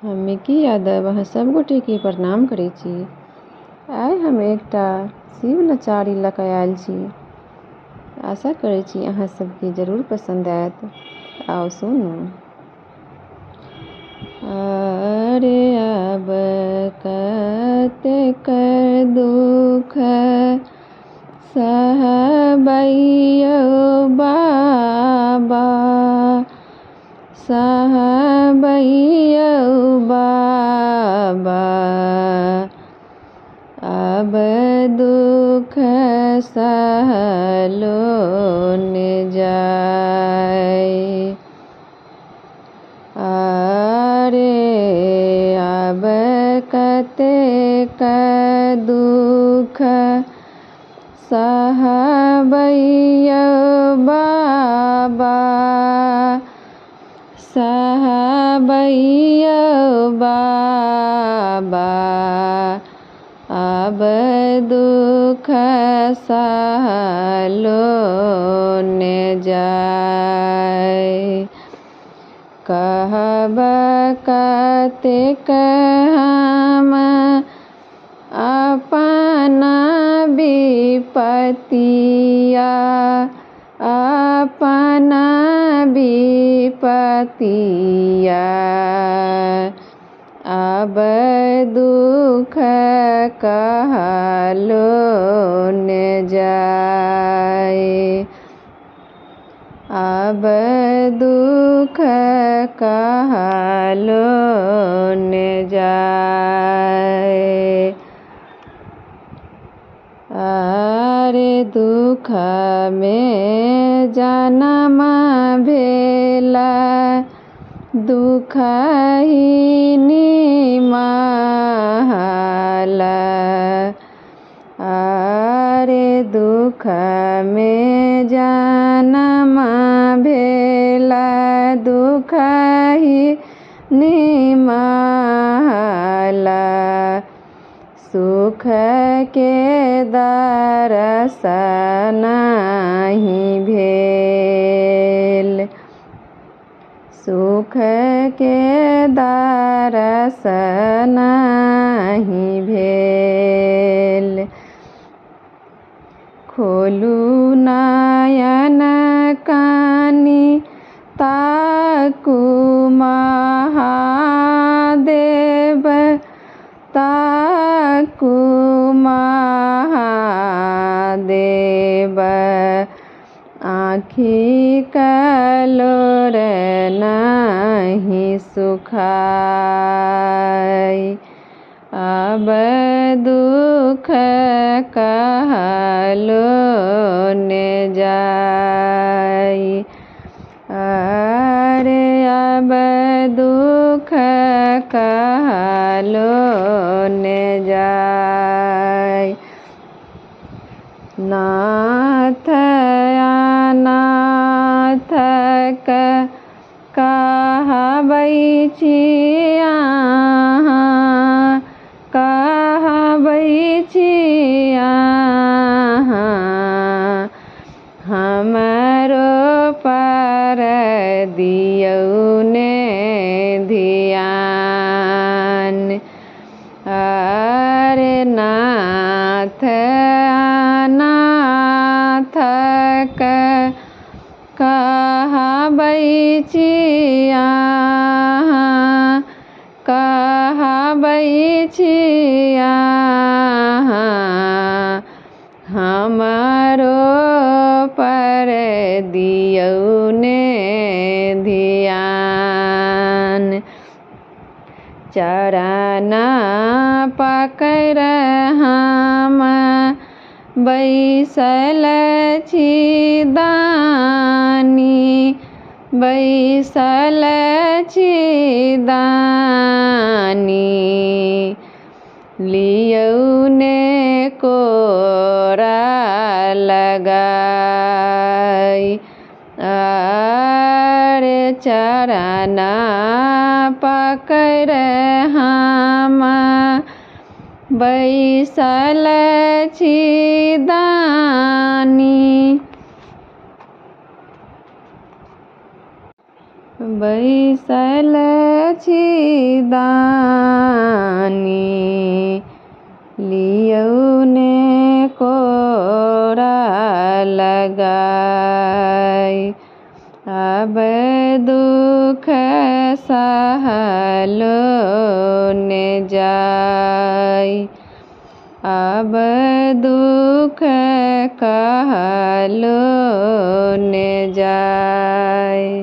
वाल्मीकि यादव अहाँ सब गोटेके प्रणाम करै छी। आइ हम एकटा शिव नचारी लऽ कऽ आयल छी। आशा करै छी अहाँ सबके जरूर पसंद आयत। आओ सुनू। अरे अब कतेक दुख सहबै यौ बाबा, सहबै यौ बाबा, अब दुख सहलो ने जाय। अरे अब कतेक दुख सहबै यौ बाबा, सहबै यौ बाबा, अब दुख सहलो ने जाय। कहब कतेक हम अपन विपतिया, अपन विपतिया, अब दुख कहलो ने जाय। अब दुख कहलो ने जाय। अरे दुख में जन्म भेला, दुख ही निमहला। अरे दुख में जन्म भेला, दुख ही निमहला। सुख के दर्शन नहीं भेल, सुख के दर्शन नहीं भेल। खोलू नयन कानि ताकू महादेव, ताकू महादेव। आँखि कलोर नहीं सुखाय, अब दुख कहलो ने जाय। अरे अब दुख कहलो ने जाय। नाथ अनाथ कहबै छी अहाँ, कहबै छी अहाँ, हमरो पर दियौ ने ध्यान। अरे नाथ अनाथ कहबै छी अहाँ, कहबै छी अहाँ, हमरो पर दियौ ने ध्यान। चरण पकड़ हम बैसल छी दानी, बैसल छी दानी। लियौ ने कोरा लगाय। अरे चरण पकड़ हम बैसल छी दानी। बैसल छी दानी लियौ ने कोरा लगाई। अब दुख सहलो ने जाई, अब दुख कहलो ने जाई।